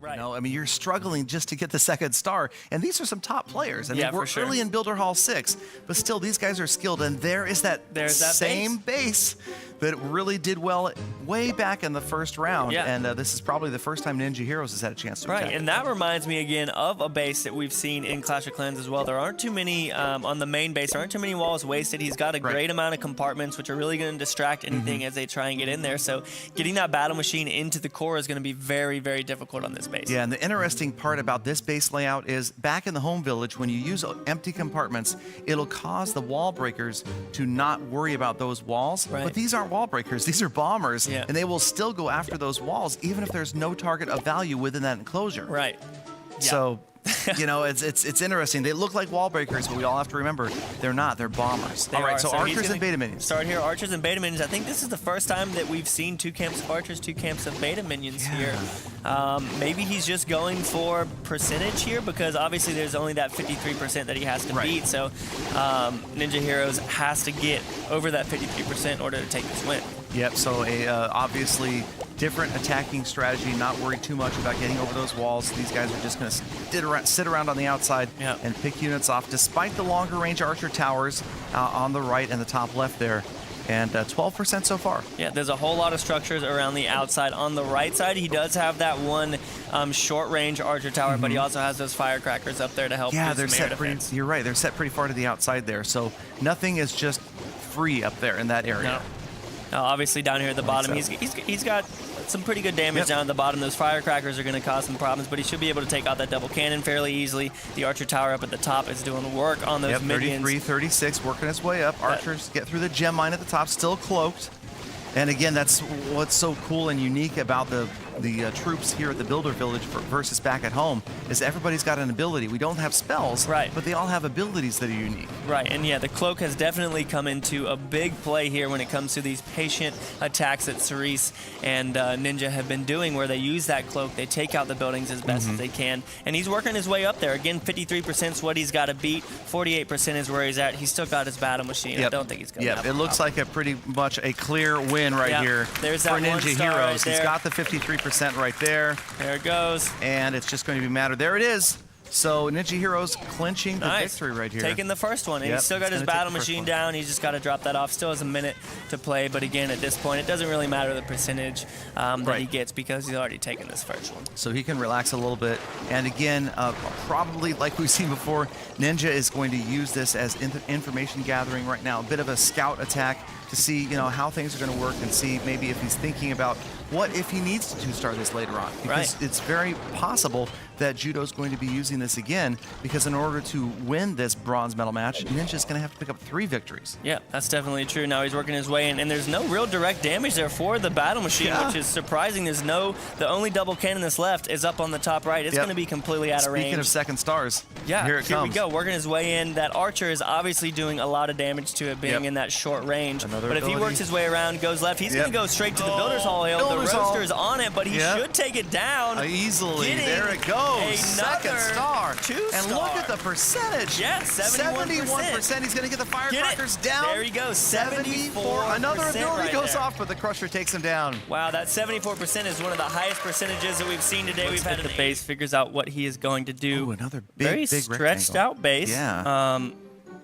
Right. You know, I mean, you're struggling just to get the second star, and these are some top players. I mean, we're early in Builder Hall 6, but still, these guys are skilled, and there's that same base that really did well way back in the first round, and this is probably the first time Ninja Heroes has had a chance to attack. And that reminds me again of a base that we've seen in Clash of Clans as well. There aren't too many, on the main base, there aren't too many walls wasted. He's got a great amount of compartments, which are really going to distract anything as they try and get in there, so getting that battle machine into the core is going to be very, very difficult on this base. Yeah, and the interesting part about this base layout is back in the home village, when you use empty compartments, it'll cause the wall breakers to not worry about those walls, but these aren't wall breakers, these are bombers, and they will still go after those walls even if there's no target of value within that enclosure. So, you know, it's interesting. They look like wall breakers, but we all have to remember they're not. They're bombers. All right, so archers and beta minions. Start here, archers and beta minions. I think this is the first time that we've seen 2 camps of archers, 2 camps of beta minions here. Maybe he's just going for percentage here because obviously there's only that 53% that he has to beat. So Ninja Heroes has to get over that 53% in order to take this win. Yep, so obviously different attacking strategy, not worry too much about getting over those walls. These guys are just going to sit around on the outside and pick units off, despite the longer range archer towers on the right and the top left there. And 12% so far. Yeah, there's a whole lot of structures around the outside. On the right side, he does have that one short-range archer tower, but he also has those firecrackers up there to help. Yeah, they're set pretty. You're right. They're set pretty far to the outside there, so nothing is just free up there in that area. Now, obviously, down here at the bottom, he's got some pretty good damage down at the bottom. Those firecrackers are going to cause some problems, but he should be able to take out that double cannon fairly easily. The archer tower up at the top is doing work on those minions. 33, 36, working its way up. Archers get through the gem mine at the top, still cloaked. And again, that's what's so cool and unique about the troops here at the Builder Village versus back at home is everybody's got an ability. We don't have spells, but they all have abilities that are unique. And yeah, the cloak has definitely come into a big play here when it comes to these patient attacks that Cerise and Ninja have been doing, where they use that cloak, they take out the buildings as best as they can, and he's working his way up there. Again, 53% is what he's got to beat, 48% is where he's at. He's still got his battle machine. I don't think he's going to have it looks like a pretty much a clear win right here There's for that Ninja Heroes. He's got the 53% right there. There it goes. And it's just going to be a matter. There it is. So Ninja Heroes clinching the victory right here. Taking the first one. And he's still got his battle machine down. He's just got to drop that off. Still has a minute to play. But again, at this point, it doesn't really matter the percentage that he gets because he's already taken this first one. So he can relax a little bit. And again, probably like we've seen before, Ninja is going to use this as information gathering right now. A bit of a scout attack to see, you know, how things are going to work and see maybe if he's thinking about what if he needs to two-star this later on. Because it's very possible that Judo's going to be using this again, because in order to win this bronze medal match, Ninja's going to have to pick up 3 victories. Yeah, that's definitely true. Now he's working his way in, and there's no real direct damage there for the battle machine, which is surprising. The only double cannon that's left is up on the top right. It's going to be completely out of range. Speaking of second stars, here comes. we go, working his way in. That archer is obviously doing a lot of damage to it, being in that short range. But if he works his way around, goes left, he's going to go straight to the Builder's Hall hill. The roaster's on it, but he should take it down. Easily. There it goes. Second star. 2-star. And look at the percentage. Yeah, 71%. He's going to get the firecrackers down. There he goes. 74%. Another ability goes off, but the crusher takes him down. Wow, that 74% is one of the highest percentages that we've seen today. We've had the base figures out what he is going to do. Ooh, another big, very stretched out base. Yeah.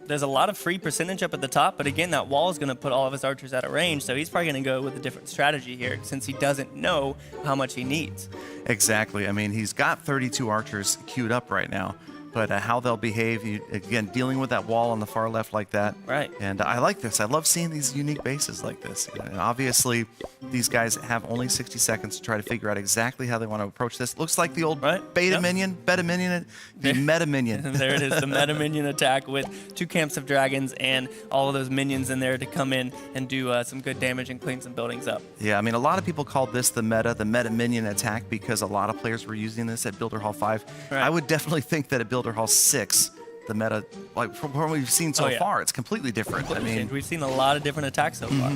There's a lot of free percentage up at the top, but again, that wall is going to put all of his archers out of range, so he's probably going to go with a different strategy here since he doesn't know how much he needs. Exactly. I mean, he's got 32 archers queued up right now, but how they'll behave, again, dealing with that wall on the far left like that. And I like this. I love seeing these unique bases like this. And obviously, these guys have only 60 seconds to try to figure out exactly how they want to approach this. Looks like the old beta minion, the meta minion. There it is, the meta minion attack with 2 camps of dragons and all of those minions in there to come in and do some good damage and clean some buildings up. Yeah, I mean, a lot of people called this the meta minion attack because a lot of players were using this at Builder Hall 5. I would definitely think that at Builder Hall 6, the meta, like from what we've seen so far, it's completely different. I mean, we've seen a lot of different attacks so far.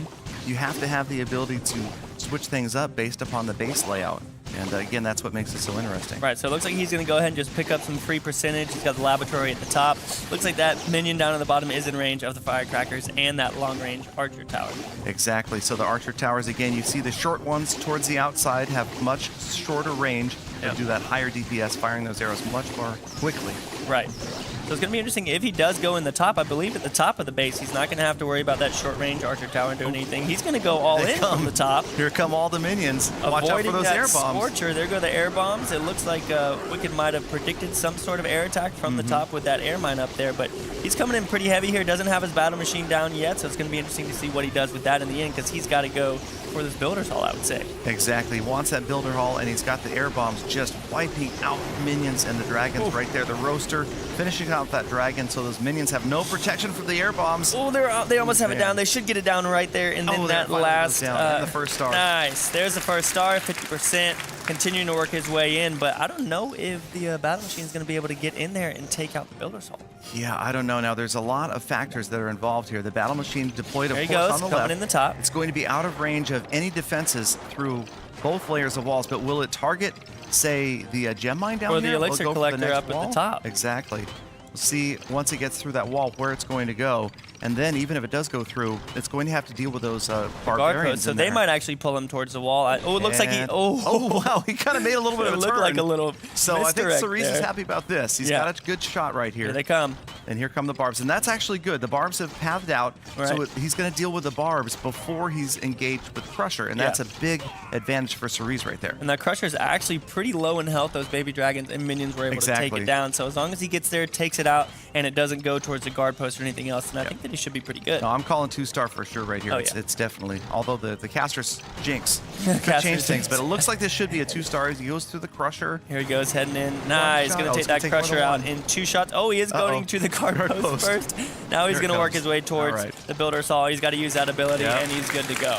You have to have the ability to switch things up based upon the base layout. And again, that's what makes it so interesting. So it looks like he's going to go ahead and just pick up some free percentage. He's got the laboratory at the top. Looks like that minion down at the bottom is in range of the firecrackers and that long-range archer tower. Exactly. So the archer towers, again, you see the short ones towards the outside have much shorter range He'll do that higher DPS, firing those arrows much more quickly. Right. So it's going to be interesting if he does go in the top. I believe at the top of the base, he's not going to have to worry about that short-range archer tower doing anything. He's going to go all in from the top. Here come all the minions. Watch out for those air bombs. Scorcher. There go the air bombs. It looks like Wicked might have predicted some sort of air attack from the top with that air mine up there, but he's coming in pretty heavy here. Doesn't have his battle machine down yet, so it's going to be interesting to see what he does with that in the end, because he's got to go for this Builder's Hall, I would say. Exactly. He wants that Builder Hall, and he's got the air bombs just wiping out minions and the dragons right there. The roaster finishing out that dragon, so those minions have no protection from the air bombs. Oh, they almost have it down. They should get it down right there, and then that last down, the first star. Nice. There's the first star, 50%, continuing to work his way in, but I don't know if the battle machine is going to be able to get in there and take out the Builder's Hall. Yeah, I don't know. Now, there's a lot of factors that are involved here. The battle machine deployed, of course, on the left. Coming in the top. It's going to be out of range of any defenses through both layers of walls, but will it target, say, the gem mine down or here? the elixir collector up at the top? Exactly. We'll see once it gets through that wall where it's going to go. And then even if it does go through, it's going to have to deal with those barbarians. So they might actually pull him towards the wall. Oh, it looks like he... Oh, wow. He kind of made a little bit of a turn. It looked like a little So I think Cerise is happy about this. He's got a good shot right here. Here they come. And here come the barbs. And that's actually good. The barbs have pathed out. Right. So he's going to deal with the barbs before he's engaged with Crusher. And that's a big advantage for Cerise right there. And that Crusher is actually pretty low in health. Those baby dragons and minions were able to take it down. So as long as he gets there, takes it out, and it doesn't go towards the guard post or anything else, then I think that he should be pretty good. No, I'm calling 2-star for sure right here. It's definitely, although the caster's jinx could change things, but it looks like this should be a 2-star. He goes through the Crusher. Here he goes, heading in. Nah, he's going to take that Crusher out in 2 shots. Oh, he is going to the guard post first. Now he's going to work his way towards the Builder's Hall. He's got to use that ability, and he's good to go.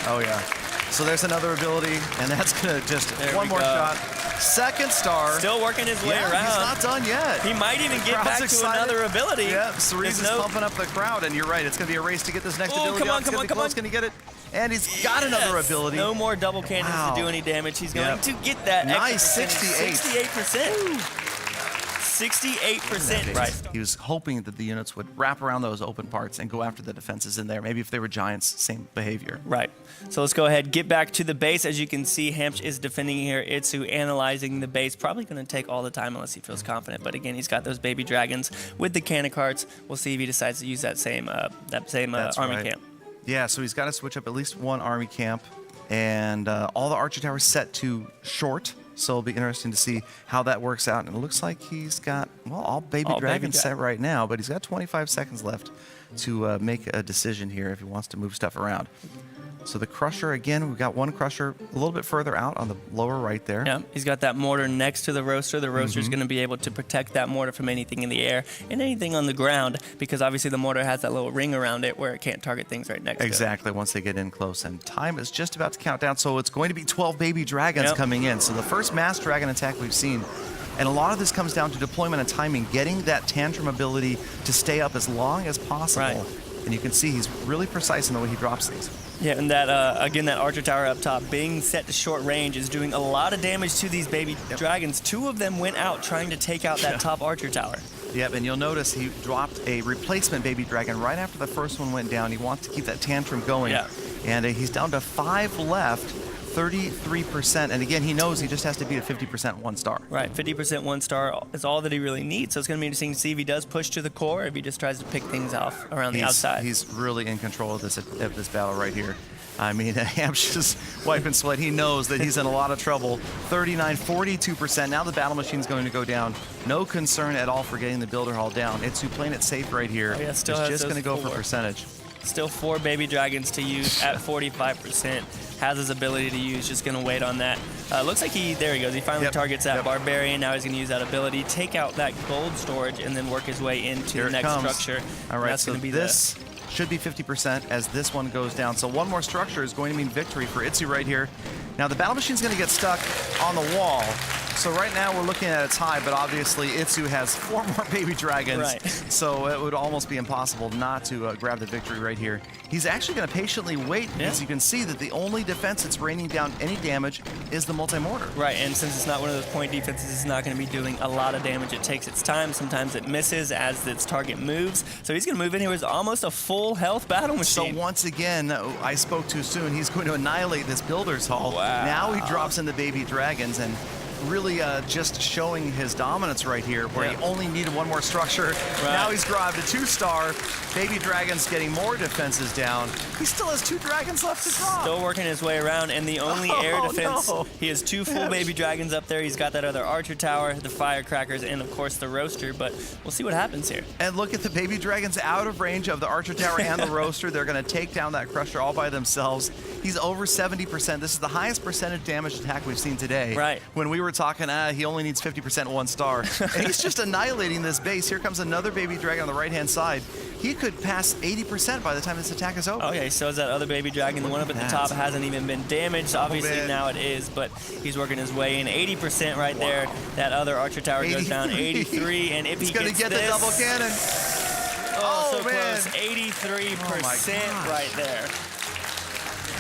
Oh, yeah. So there's another ability, and that's going to just one more shot. Second star. Still working his way around. He's not done yet. He might even get back to another ability. Yeah, Cerise is pumping up the crowd, and you're right. It's going to be a race to get this next ability. Come on. Can he get it? And he's got another ability. No more double cannons to do any damage. He's going to get that. Nice, 68. 68%. 68%. Right. He was hoping that the units would wrap around those open parts and go after the defenses in there. Maybe if they were giants, same behavior. Right. So let's go ahead, get back to the base. As you can see, Hamch is defending here. Itsu analyzing the base. Probably going to take all the time unless he feels confident. But again, he's got those baby dragons with the cannon carts. We'll see if he decides to use that same army camp. Yeah, so he's got to switch up at least one army camp. And all the archer towers set to short. So it'll be interesting to see how that works out. And it looks like he's got, well, all baby dragons set right now, but he's got 25 seconds left to make a decision here if he wants to move stuff around. So the Crusher, again, we've got one Crusher a little bit further out on the lower right there. Yeah, he's got that mortar next to the roaster. The roaster's going to be able to protect that mortar from anything in the air and anything on the ground, because obviously the mortar has that little ring around it where it can't target things right next to it. Exactly, once they get in close. And time is just about to count down, so it's going to be 12 baby dragons coming in. So the first mass dragon attack we've seen. And a lot of this comes down to deployment and timing, getting that tantrum ability to stay up as long as possible. Right. And you can see he's really precise in the way he drops these. Yeah, and that again, that archer tower up top being set to short range is doing a lot of damage to these baby dragons. 2 of them went out trying to take out that top archer tower. Yep, and you'll notice he dropped a replacement baby dragon right after the first one went down. He wants to keep that tantrum going. Yeah. And he's down to 5 left. 33%, and again, he knows he just has to beat a 50% 1-star. Right, 50% 1-star is all that he really needs. So it's going to be interesting to see if he does push to the core, or if he just tries to pick things off around the outside. He's really in control of this battle right here. I mean, Ham's just wiping sweat. He knows that he's in a lot of trouble. 39, 42%. Now the battle machine's going to go down. No concern at all for getting the Builder Hall down. Itsu playing it safe right here. Oh, yeah, it's just going to go for percentage. Still 4 baby dragons to use at 45%. Has his ability to use, just going to wait on that. Looks like there he goes. He finally targets that Barbarian. Now he's going to use that ability, take out that gold storage, and then work his way into the next structure. All right, so this should be 50% as this one goes down. So one more structure is going to mean victory for Itsu right here. Now the battle machine's going to get stuck on the wall. So right now we're looking at its high, but obviously Itsu has 4 more baby dragons. Right. So it would almost be impossible not to grab the victory right here. He's actually going to patiently wait because you can see that the only defense that's raining down any damage is the multi-mortar. Right, and since it's not one of those point defenses, it's not going to be doing a lot of damage. It takes its time. Sometimes it misses as its target moves. So he's going to move in here with almost a full health battle machine. So once again, I spoke too soon. He's going to annihilate this Builder's Hall. Wow. Now he drops in the baby dragons, and really just showing his dominance right here, where he only needed one more structure. Right. Now he's grabbed a 2-star. Baby Dragon's getting more defenses down. He still has 2 dragons left to drop. Still working his way around, and the only air defense, he has 2 full Baby Dragons up there. He's got that other Archer Tower, the Firecrackers, and of course the Roaster, but we'll see what happens here. And look at the Baby Dragons out of range of the Archer Tower and the Roaster. They're going to take down that Crusher all by themselves. He's over 70%. This is the highest percentage damage attack we've seen today. Right. When we were talking, he only needs 50% 1-star. And he's just annihilating this base. Here comes another Baby Dragon on the right-hand side. He could pass 80% by the time this attack is over. Okay, so is that other Baby Dragon. The one up at the top hasn't even been damaged. Obviously now it is, but he's working his way in. 80% right there. That other Archer Tower goes down 83, and if he gonna gets get this, the double cannon. Oh, so man. close. 83% right there.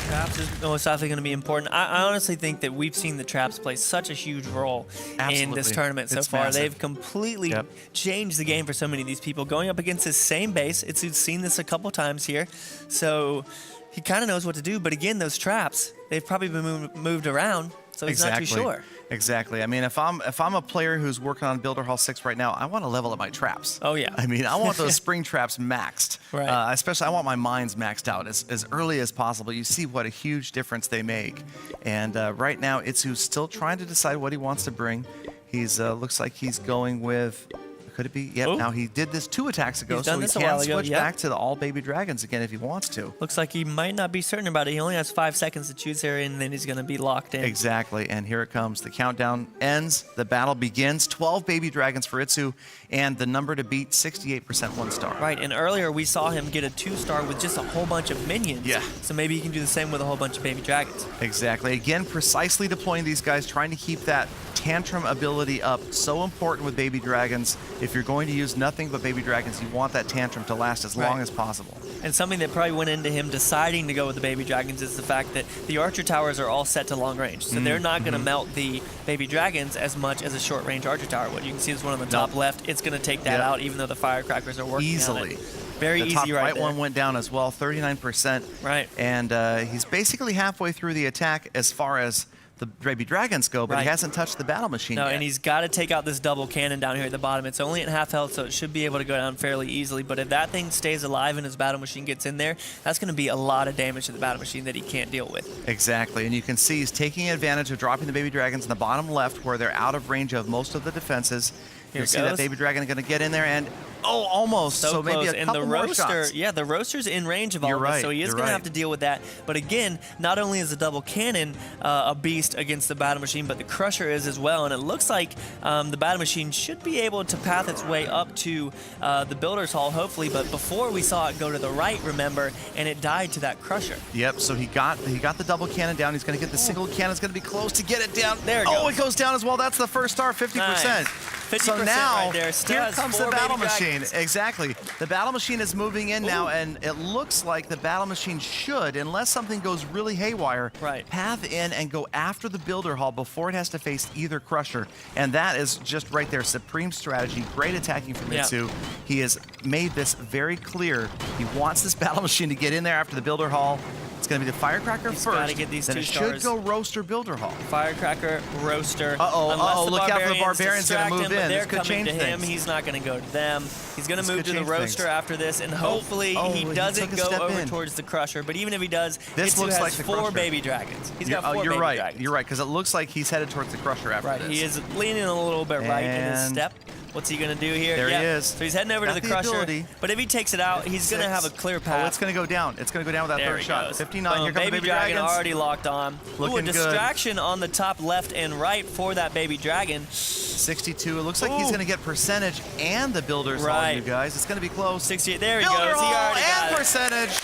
Traps is most likely going to be important. I honestly think that we've seen the traps play such a huge role in this tournament so far. Massive. They've completely changed the game for so many of these people. Going up against the same base, it's seen this a couple times here, so he kind of knows what to do. But again, those traps, they've probably been moved around, so he's not too sure. Exactly. I mean, if I'm a player who's working on Builder Hall 6 right now, I want to level up my traps. Oh yeah. I mean, I want those spring traps maxed. Right. Especially, I want my mines maxed out as early as possible. You see what a huge difference they make. And right now, Itsu's still trying to decide what he wants to bring. He's looks like he's going with. Could it be? Yep. Oh. Now he did this 2 attacks ago, so he can switch back to the all Baby Dragons again if he wants to. Looks like he might not be certain about it. He only has 5 seconds to choose here, and then he's going to be locked in. Exactly. And here it comes. The countdown ends. The battle begins. 12 Baby Dragons for Itsu, and the number to beat, 68% 1-star. Right. And earlier we saw him get a 2-star with just a whole bunch of minions. Yeah. So maybe he can do the same with a whole bunch of Baby Dragons. Exactly. Again, precisely deploying these guys, trying to keep that tantrum ability up. So important with Baby Dragons. If you're going to use nothing but Baby Dragons, you want that tantrum to last as long as possible. And something that probably went into him deciding to go with the Baby Dragons is the fact that the Archer Towers are all set to long range. So they're not going to melt the Baby Dragons as much as a short range Archer Tower would. You can see this one on the top left. It's going to take that out, even though the Firecrackers are working easily. Very easy right there. The top right there. one went down as well, 39%. Right. And he's basically halfway through the attack as far as the Baby Dragons go, but he hasn't touched the battle machine yet. And he's got to take out this double cannon down here at the bottom. It's only at half health, so it should be able to go down fairly easily. But if that thing stays alive and his battle machine gets in there, that's going to be a lot of damage to the battle machine that he can't deal with. Exactly. And you can see he's taking advantage of dropping the Baby Dragons in the bottom left, where they're out of range of most of the defenses. You see that Baby Dragon going to get in there and almost. So maybe a couple more shots. Yeah, the Roaster's in range of all of this, so he is going to have to deal with that. But again, not only is the double cannon a beast against the battle machine, but the Crusher is as well. And it looks like the battle machine should be able to path its way up to the Builder's Hall, hopefully. But before we saw it go to the right, remember, and it died to that Crusher. Yep. So he got the double cannon down. He's going to get the single cannon. It's going to be close to get it down. There it goes. Oh, it goes down as well. That's the first star, 50%. Nice. 50% So now, right there. here comes the battle machine. Dragons. Exactly. The battle machine is moving in now, and it looks like the battle machine should, unless something goes really haywire, path in and go after the Builder Hall before it has to face either Crusher. And that is just right there. Supreme strategy. Great attacking from Itsu. He has made this very clear. He wants this battle machine to get in there after the Builder Hall. It's going to be the Firecracker first. Get these then it should go Roaster Builder Hall. Firecracker, Roaster. Look out for the Barbarians going to move in. They're This could coming change to him. things. He's not going to go to them. He's going to move to the Roaster after this, and hopefully he doesn't go over towards the Crusher. But even if he does, this looks has like the 4 Crusher. Baby Dragons. He's got 4 baby dragons. You're right, because it looks like he's headed towards the Crusher after this. He is leaning a little bit right in his step. What's he going to do here? There he is. So he's heading over to the Crusher. But if he takes it out, he's going to have a clear path. Oh, it's going to go down. It's going to go down with that third shot. 59. Here comes the Baby Dragon Dragons. already locked on. Looking a distraction on the top left and right for that Baby Dragon. 62. It looks like he's going to get percentage and the Builder's Hall, you guys. It's going to be close. 68. There he Builder goes. Hall He already got and it. percentage.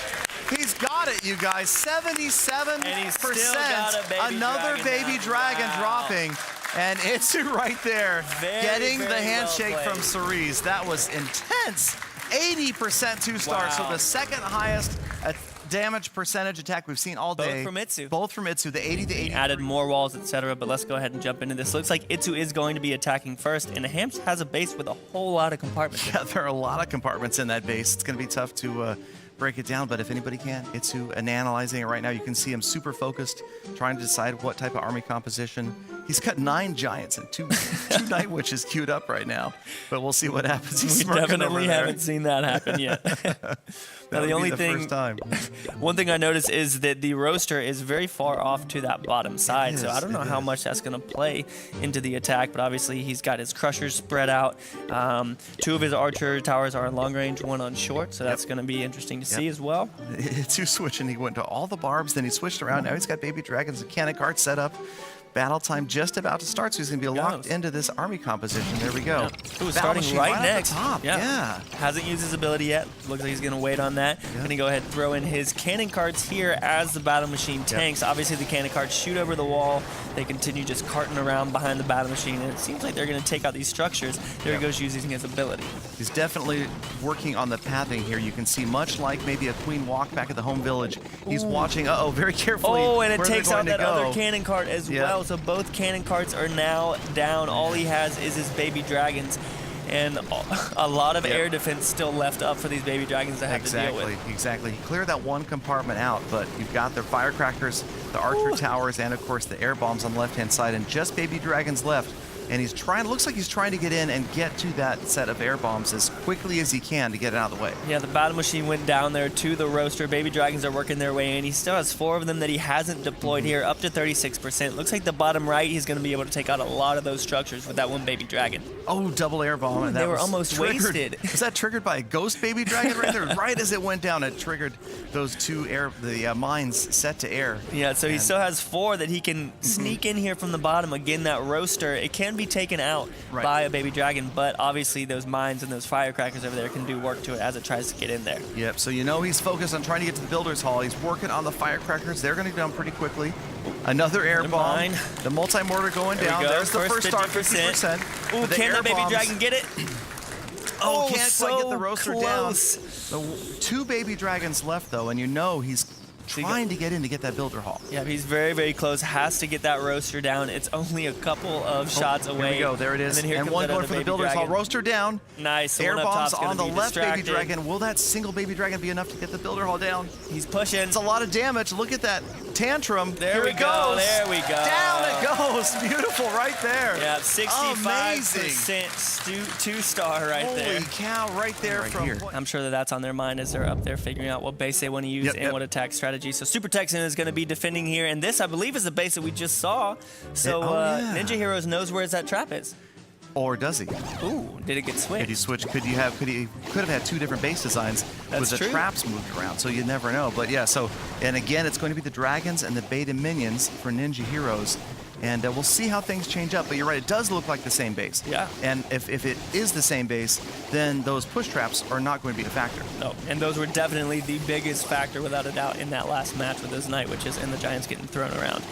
He's got it, you guys. 77%. And he's still got a Baby Another Dragon Baby down. Dragon Wow. dropping. And Itsu right there, getting the handshake well from Cerise. That was intense. 80% 2-star, so the second highest damage percentage attack we've seen all day. Both from Itsu. Both from Itsu, the 80 to 80. Added more walls, etc. But let's go ahead and jump into this. Looks like Itsu is going to be attacking first, and Hamps has a base with a whole lot of compartments. Yeah, there are a lot of compartments in that base. It's going to be tough to break it down, but if anybody can, it's who, and analyzing it right now. You can see him super focused, trying to decide what type of army composition. He's got 9 giants and two night witches queued up right now, but we'll see what happens. He's we definitely haven't seen that happen yet. Now, the only thing, first time. One thing I noticed is that the roaster is very far off to that bottom side, so I don't know how much that's going to play into the attack, but obviously he's got his crushers spread out. 2 of his archer towers are on long range, 1 on short, so that's going to be interesting to see as well. It's who switching. He went to all the barbs, then he switched around. Now he's got baby dragons and cannon cart set up. Battle time just about to start, so he's going to be locked into this army composition. There we go. Ooh, starting right next. Top. Yeah. Hasn't used his ability yet. Looks like he's going to wait on that. Going to go ahead and throw in his cannon carts here as the battle machine tanks. Obviously, the cannon carts shoot over the wall. They continue just carting around behind the battle machine, and it seems like they're going to take out these structures. There he goes using his ability. He's definitely working on the pathing here. You can see, much like maybe a queen walk back at the home village, he's watching, very carefully. Oh, and it takes out that other cannon cart as well. So both cannon carts are now down. All he has is his baby dragons, and a lot of air defense still left up for these baby dragons to have to deal with. Exactly. He cleared that one compartment out, but you've got their firecrackers, the archer towers, and of course the air bombs on the left-hand side, and just baby dragons left. And he's trying, looks like he's trying to get in and get to that set of air bombs as quickly as he can to get it out of the way. Yeah, the battle machine went down there to the roaster. Baby dragons are working their way in. He still has 4 of them that he hasn't deployed here, up to 36%. Looks like the bottom right, he's going to be able to take out a lot of those structures with that one baby dragon. Oh, double air bomb. Ooh, and they were almost wasted. Was that triggered by a ghost baby dragon right there? Right as it went down, it triggered those 2 mines set to air. Yeah, so he still has 4 that he can sneak in here from the bottom. Again, that roaster, it can be taken out by a baby dragon, but obviously those mines and those firecrackers over there can do work to it as it tries to get in there. Yep, so you know he's focused on trying to get to the Builder's Hall. He's working on the firecrackers. They're going to go down pretty quickly. Another air bomb. The multi-mortar going down. There's the first star, 50%. Ooh, can that baby dragon get it? Oh, can't quite get the roaster close. down. 2 baby dragons left, though, and you know he's trying to get in to get that Builder Hall. Yeah, he's very, very close. Has to get that roaster down. It's only a couple of shots away. Here we go. There it is. And, then and one going for the Builder's Hall. Roaster down. Nice. Air bombs on the left distracted. baby dragon. Will that single baby dragon be enough to get the Builder Hall down? He's pushing. It's a lot of damage. Look at that tantrum. There we go. There we go. Down it goes. Beautiful right there. Yeah, 65% 2-star right there. Holy cow, right there from here. I'm sure that's on their mind as they're up there figuring out what base they want to use and what attack strategy. So Super Texan is going to be defending here, and this, I believe, is the base that we just saw. So Ninja Heroes knows where that trap is. Or does he? Ooh, did it get switched? Did he switch? Could he have had 2 different base designs with the traps moved around? So you never know. But yeah, and again, it's going to be the dragons and the beta minions for Ninja Heroes. And we'll see how things change up. But you're right, it does look like the same base. Yeah. And if it is the same base, then those push traps are not going to be a factor. No, and those were definitely the biggest factor, without a doubt, in that last match with those Night Witches and the Giants getting thrown around.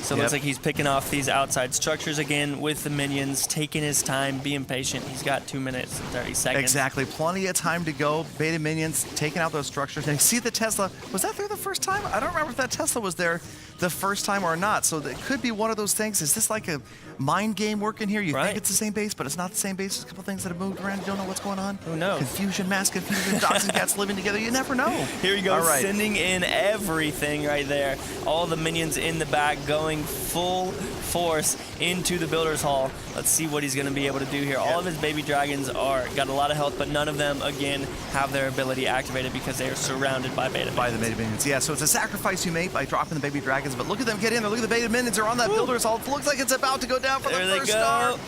So it looks like he's picking off these outside structures again with the minions, taking his time, being patient. He's got 2 minutes and 30 seconds. Exactly. Plenty of time to go. Beta minions taking out those structures. And you see the Tesla. Was that there the first time? I don't remember if that Tesla was there the first time or not. So it could be one of those things. Is this like a mind game working here? You think it's the same base, but it's not the same base. There's a couple things that have moved around. You don't know what's going on. Who knows? Confusion, mass confusion, dogs and cats living together. You never know. Here you go, sending in everything right there. All the minions in the back going full force into the Builder's Hall. Let's see what he's going to be able to do here. All of his baby dragons got a lot of health, but none of them, again, have their ability activated because they are surrounded by beta minions. By the beta minions, yeah. So it's a sacrifice you make by dropping the baby dragons, but look at them get in there. Look at the beta minions are on that Builder's Hall. It looks like it's about to go down for the first star.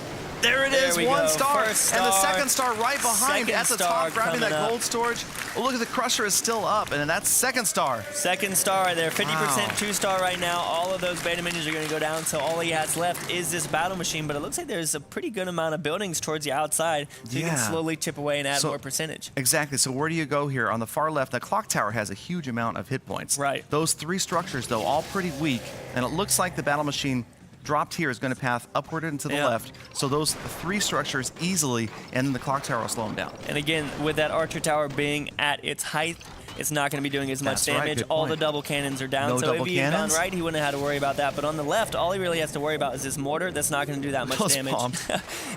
There it is, 1 star. And the second star right behind at the top, grabbing that gold storage. Oh, look at the crusher is still up, and then that's second star. Second star right there, 50% 2-star right now. All of those beta minions are going to go down, so all he has left is this battle machine, but it looks like there's a pretty good amount of buildings towards the outside, so you can slowly chip away and add more percentage. Exactly, so where do you go here? On the far left, the clock tower has a huge amount of hit points. Right. Those 3 structures, though, all pretty weak, and it looks like the battle machine dropped here is going to path upward and to the left. So those 3 structures easily, and then the clock tower will slow them down. And again, with that archer tower being at its height, it's not going to be doing as much That's right, damage. good All point. the double cannons are down. No so double if he had gone cannons? right, he wouldn't have had to worry about that. But on the left, all he really has to worry about is this mortar that's not going to do that much Those damage. bombs.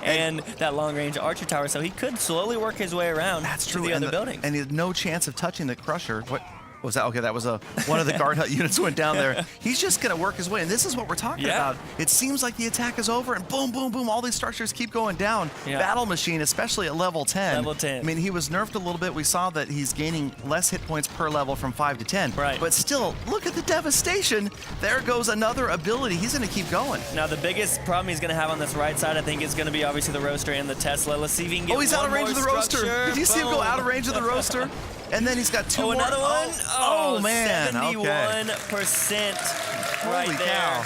And that long-range archer tower. So he could slowly work his way around to the other buildings. And he had no chance of touching the crusher. What was that? Okay, that was one of the guard hut units went down there. He's just going to work his way, and this is what we're talking about. It seems like the attack is over, and boom, boom, boom, all these structures keep going down. Battle Machine, especially at level 10. Level 10. I mean, he was nerfed a little bit. We saw that he's gaining less hit points per level from 5 to 10. Right. But still, look at the devastation. There goes another ability. He's going to keep going. Now, the biggest problem he's going to have on this right side, I think, is going to be obviously the roaster and the Tesla. Let's see if he can get he's out of range of the roaster. Did you see him go out of range of the roaster? And then he's got two more. Another one? Oh, man. 71% right Holy there. cow.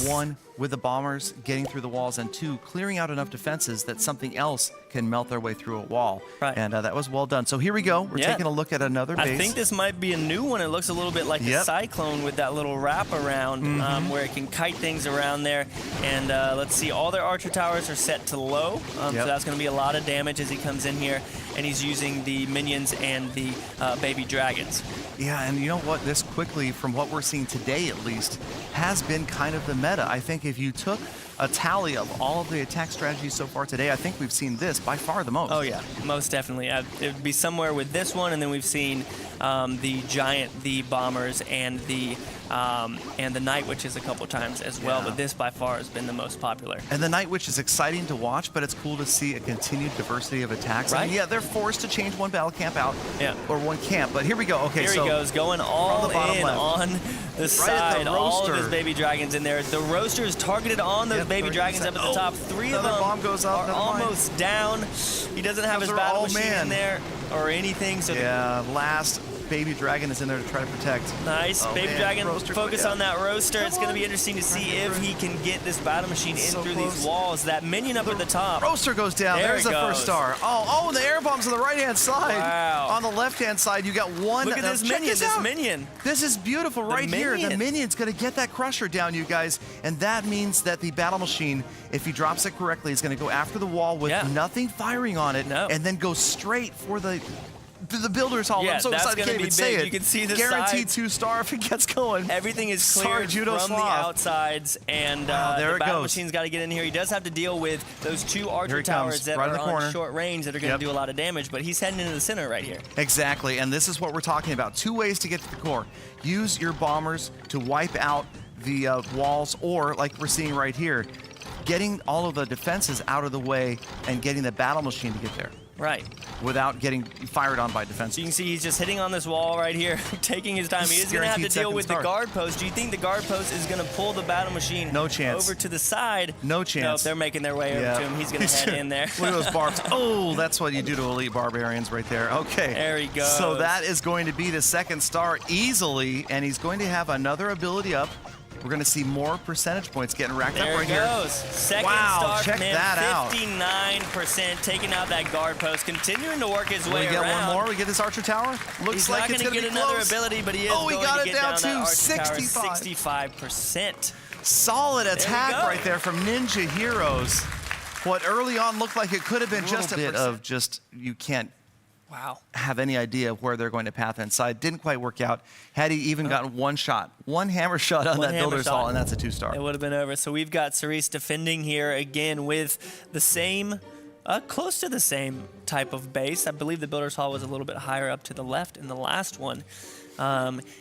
One, with the bombers getting through the walls, and two, clearing out enough defenses that something else can melt their way through a wall. Right. And that was well done. So here we go. We're taking a look at another base. I think this might be a new one. It looks a little bit like a Cyclone with that little wrap around where it can kite things around there. And let's see, all their archer towers are set to low. So that's going to be a lot of damage as he comes in here. And he's using the minions and the baby dragons. Yeah, and you know what? This quickly, from what we're seeing today at least, has been kind of the meta. I think if you took a tally of all of the attack strategies so far today, I think we've seen this by far the most. Oh yeah, most definitely. It would be somewhere with this one, and then we've seen the giant, the bombers, and the Night Witches a couple times as well. But this by far has been the most popular. And the Night Witch is exciting to watch, but it's cool to see a continued diversity of attacks. Right? I mean, yeah, they're forced to change one battle camp out, or one camp. But here we go. Okay, here so he goes, going all the bottom in left. On the side. All of his baby dragons in there. The roaster is targeted on those baby dragons up at the top. Three of them bomb goes up, are almost down. He doesn't have his battle machine in there or anything. So last baby dragon is in there to try to protect. Nice. Baby dragon, roaster, focus on that roaster. It's going to be interesting to see if he can get this battle machine in through these walls. That minion up at the top. Roaster goes down. There's the first star. Oh, and the air bomb's on the right-hand side. Wow. On the left-hand side, you got one. Look at this minion. This is beautiful right here. The minion's going to get that crusher down, you guys. And that means that the battle machine, if he drops it correctly, is going to go after the wall with nothing firing on it. And then go straight for the Builder's Hall. I'm so excited I can't even say it. You can see the guaranteed 2-star if it gets going. Everything is cleared from the outsides, and the battle machine's got to get in here. He does have to deal with those two archer towers that are on short range that are going to do a lot of damage, but he's heading into the center right here. Exactly, and this is what we're talking about. Two ways to get to the core. Use your bombers to wipe out the walls, or like we're seeing right here, getting all of the defenses out of the way and getting the battle machine to get there. Right. Without getting fired on by defense. So you can see he's just hitting on this wall right here, taking his time. He is going to have to deal with the guard post. Do you think the guard post is going to pull the battle machine over to the side? No chance. Nope, they're making their way over to him. He's going to head in there. Look at those barbs. Oh, that's what you do to elite barbarians right there. Okay. There he goes. So that is going to be the second star easily, and he's going to have another ability up. We're going to see more percentage points getting racked up right here. There it goes. Second star check from him, that out. 59%, taking out that guard post, continuing to work his way around. We get one more. We get this archer tower. Looks like it's going to get another ability, but he is going to get down to 65%. Solid attack right there from Ninja Heroes. What early on looked like it could have been just a bit of you can't have any idea of where they're going to path inside. Didn't quite work out. Had he even gotten one hammer shot on that Builder's Hall, and that's a 2-star. It would have been over. So we've got Cerise defending here again with the same, close to the same type of base. I believe the Builder's Hall was a little bit higher up to the left in the last one.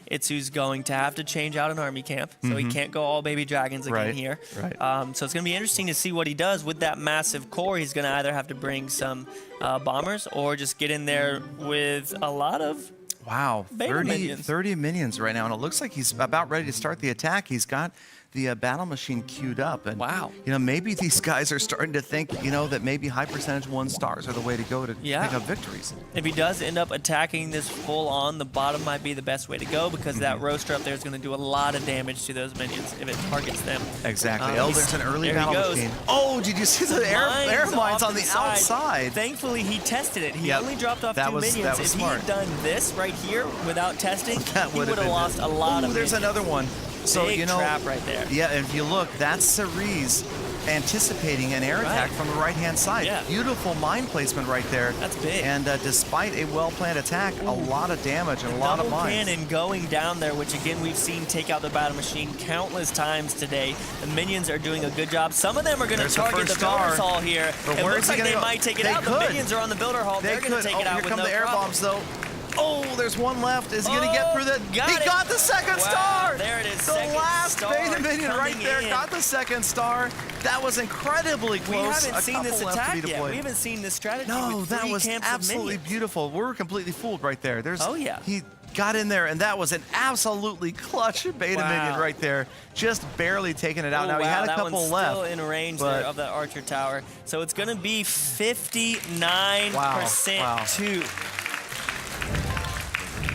Itsu's going to have to change out an army camp, so he can't go all baby dragons again here. So it's going to be interesting to see what he does with that massive core. He's going to either have to bring some bombers or just get in there with a lot of 30 minions right now, and it looks like he's about ready to start the attack. He's got the battle machine queued up, and you know, maybe these guys are starting to think, you know, that maybe high percentage 1-stars are the way to go to pick up victories. If he does end up attacking this full on, the bottom might be the best way to go, because that roaster up there is going to do a lot of damage to those minions if it targets them. Exactly. There's an early battle machine. Oh, did you see the air mines on the outside? Thankfully, he tested it. He only dropped off 2 minions. If he had done this right here without testing, he would have lost a lot of minions. There's another one. So, Big trap right there. Yeah, and if you look, that's Cerise anticipating an air attack from the right-hand side. Yeah. Beautiful mine placement right there. That's big. And despite a well-planned attack, a lot of damage and a lot of mines. Double cannon going down there, which again we've seen take out the battle machine countless times today. The minions are doing a good job. Some of them are going to target the Builder's Hall here. But it where's looks like they might take it out. The minions are on the Builder Hall. They're going to take it out with no problem. Here come the air bombs, though. Oh, there's one left. Is he going to get through that? Got he it. got the second star. There it is. The last beta minion right there in. got the second star. That was incredibly close. We haven't seen this attack yet. We haven't seen this strategy. No, with that was camps absolutely of beautiful. We were completely fooled right there. Oh, yeah. He got in there, and that was an absolutely clutch beta minion right there. Just barely taking it out. Now, he had a couple that one's left. Still in range there of that Archer Tower. So it's going to be 59% to.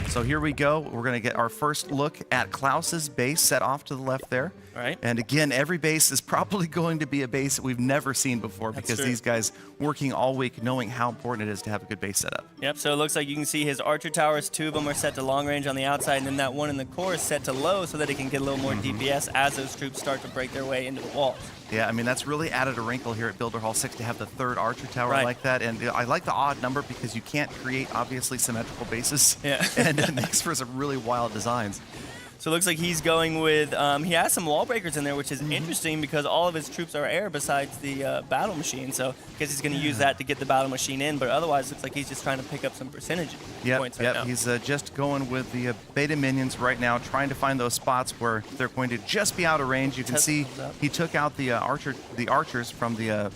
So here we go. We're going to get our first look at Klaus's base set off to the left there. Right. And again, every base is probably going to be a base that we've never seen before because these guys working all week knowing how important it is to have a good base setup. Yep, so it looks like you can see his Archer Towers, 2 of them are set to long range on the outside, and then that one in the core is set to low so that it can get a little more DPS as those troops start to break their way into the walls. Yeah, I mean, that's really added a wrinkle here at Builder Hall 6 to have the 3rd Archer Tower like that. And I like the odd number because you can't create, obviously, symmetrical bases. Yeah. And it makes for some really wild designs. So it looks like he's going with, he has some wall breakers in there, which is interesting because all of his troops are air besides the battle machine. So I guess he's going to use that to get the battle machine in, but otherwise it looks like he's just trying to pick up some percentage points right now. He's just going with the beta minions right now, trying to find those spots where they're going to just be out of range. You can see he took out the archers from the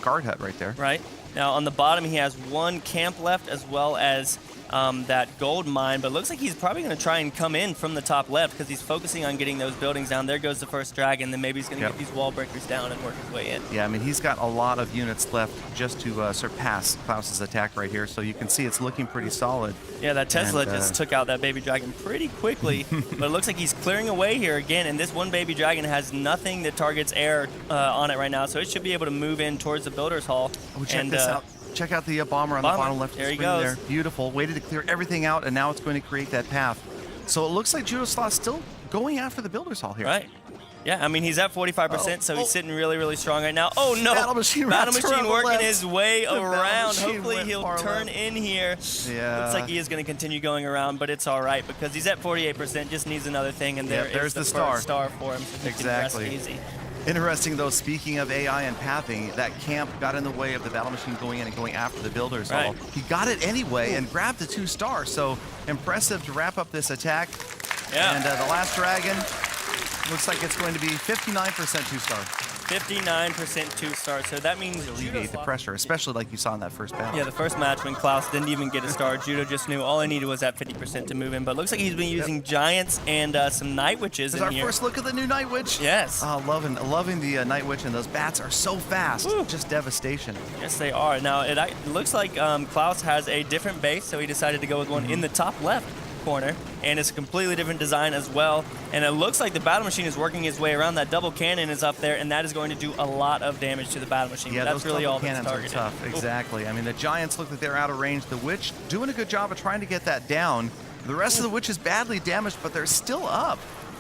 guard hut right there. Right. Now on the bottom he has 1 camp left as well as that gold mine, but it looks like he's probably going to try and come in from the top left because he's focusing on getting those buildings down. There goes the first dragon, then maybe he's going to get these wall breakers down and work his way in. Yeah, I mean, he's got a lot of units left just to surpass Klaus's attack right here, so you can see it's looking pretty solid. Yeah, that Tesla just took out that baby dragon pretty quickly, but it looks like he's clearing away here again, and this one baby dragon has nothing that targets air on it right now, so it should be able to move in towards the Builder's Hall. Oh, check this out. Check out the bomber on the bottom left of the screen there. Beautiful. Waited to clear everything out, and now it's going to create that path. So it looks like Judo Sloth's still going after the Builder's Hall here. Right. Yeah, I mean, he's at 45%, so he's sitting really, really strong right now. Oh, no. Battle Machine working his way around. Hopefully he'll turn in here. Yeah. Looks like he is going to continue going around, but it's all right because he's at 48%, just needs another thing, and there's the first star for him. So he can rest easy. Interesting, though, speaking of AI and pathing, that camp got in the way of the battle machine going in and going after the Builder's Hall. He got it anyway and grabbed the 2 stars, so impressive to wrap up this attack. Yeah. And the last dragon looks like it's going to be 59% 2-star. 59% 2-star, so that means alleviate the pressure, especially like you saw in that first battle. Yeah, the first match when Klaus didn't even get a star, Judo just knew all he needed was that 50% to move in. But it looks like he's been using giants and some night witches in here. This is our first look at the new night witch. Yes. Oh, loving the night witch, and those bats are so fast. Woo. Just devastation. Yes, they are. Now it looks like Klaus has a different base, so he decided to go with one in the top left corner, and it's a completely different design as well. And it looks like the battle machine is working his way around. That double cannon is up there, and that is going to do a lot of damage to the battle machine. Yeah, that's those really all cannons that's targeted. Are tough. Exactly. I mean, the giants look like they're out of range. The witch doing a good job of trying to get that down. The rest of the witch is badly damaged, but they're still up.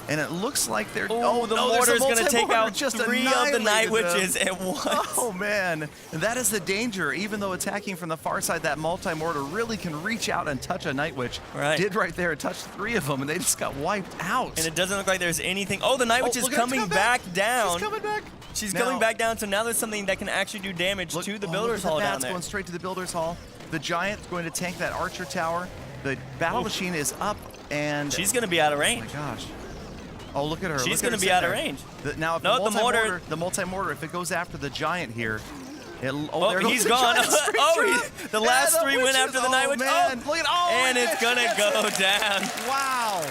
And it looks like they're... the mortar's going to take out just 3 of the night witches at once. Oh, man. And that is the danger. Even though attacking from the far side, that multi-mortar really can reach out and touch a night witch. Right. Did right there. It touched 3 of them, and they just got wiped out. And it doesn't look like there's anything... Oh, the night witch is coming back down. She's coming back. She's coming back down, so now there's something that can actually do damage to the Builder's Hall down there. Going straight to the Builder's Hall. The giant's going to tank that Archer Tower. The battle machine is up, and... She's going to be out of range. Oh, my gosh. Oh, look at her. She's going to be out of range. Now, if the multi-mortar, if it goes after the giant here, he's gone. The last 3 went after the night witch. And it's going to go down. Wow.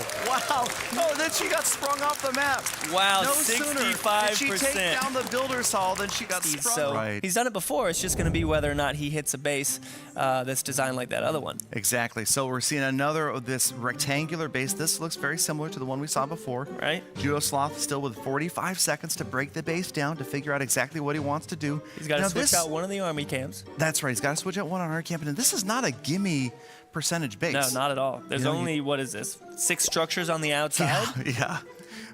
Oh, then she got sprung off the map. Wow, no 65%. Did she take down the Builder's Hall, then she got sprung. He's done it before. It's just going to be whether or not he hits a base that's designed like that other one. Exactly. So we're seeing another of this rectangular base. This looks very similar to the one we saw before. Right. Judo Sloth still with 45 seconds to break the base down to figure out exactly what he wants to do. He's got to switch out one of the army camps. That's right. He's got to switch out one on army camp. And this is not a gimme percentage base. No, not at all. There's only, what is this, 6 structures on the outside? Yeah.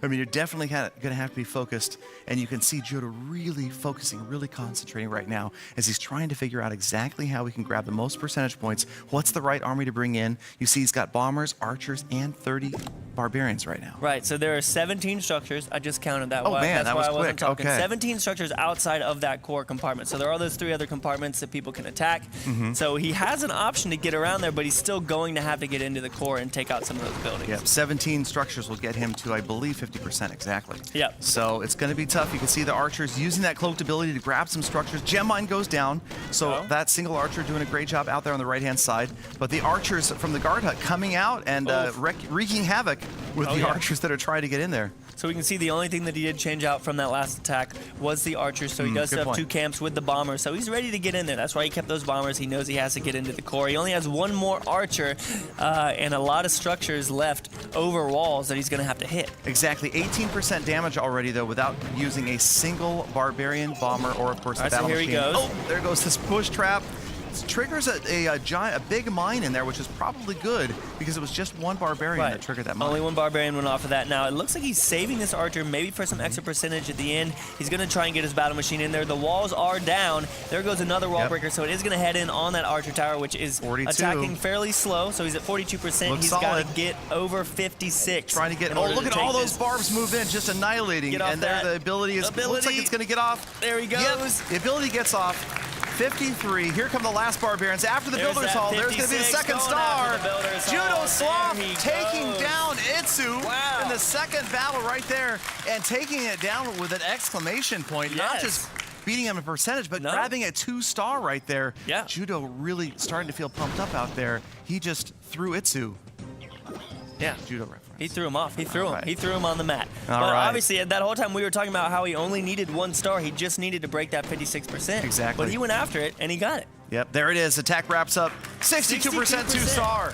I mean, you're definitely going to have to be focused, and you can see Judo really focusing, really concentrating right now as he's trying to figure out exactly how he can grab the most percentage points. What's the right army to bring in? You see he's got bombers, archers, and 30 barbarians right now. Right, so there are 17 structures. I just counted that. Oh, man, that's that why was I wasn't quick. talking. Okay. 17 structures outside of that core compartment. So there are those 3 other compartments that people can attack. So he has an option to get around there, but he's still going to have to get into the core and take out some of those buildings. Yep, 17 structures will get him to, I believe, 50% exactly. Yep. So it's going to be tough. You can see the archers using that cloaked ability to grab some structures. Gem mine goes down, so that single archer doing a great job out there on the right-hand side. But the archers from the guard hut coming out and wreaking havoc with the archers that are trying to get in there. So we can see the only thing that he did change out from that last attack was the archers. So he does still have 2 camps with the bombers. So he's ready to get in there. That's why he kept those bombers. He knows he has to get into the core. He only has 1 more archer and a lot of structures left over walls that he's going to have to hit. Exactly. 18% damage already, though, without using a single barbarian, bomber, or, of course, the battle machine. He goes. Oh, there goes this bush trap. Triggers a big mine in there, which is probably good because it was just 1 barbarian that triggered that mine. Only 1 barbarian went off of that. Now, it looks like he's saving this archer maybe for some extra percentage at the end. He's going to try and get his battle machine in there. The walls are down. There goes another wall breaker, so it is going to head in on that archer tower, which is 42. Attacking fairly slow, so he's at 42%. He's got to get over 56. Trying to get, look at all those barbs move in, just annihilating. And there the ability is, looks like it's going to get off. There he goes. Yep, the ability gets off. 53. Here come the last barbarians. After the Builder's Hall, there's going to be the second star. Judo Sloth taking down Itsu in the second battle right there and taking it down with an exclamation point. Not just beating him in percentage, but grabbing a 2-star right there. Yeah. Judo really starting to feel pumped up out there. He just threw Itsu. Yeah. Judo reference. He threw him off. He threw him. He threw him on the mat. All but right. obviously, that whole time we were talking about how he only needed 1 star. He just needed to break that 56%. Exactly. But he went after it, and he got it. Yep, there it is. Attack wraps up. 62% 2-star.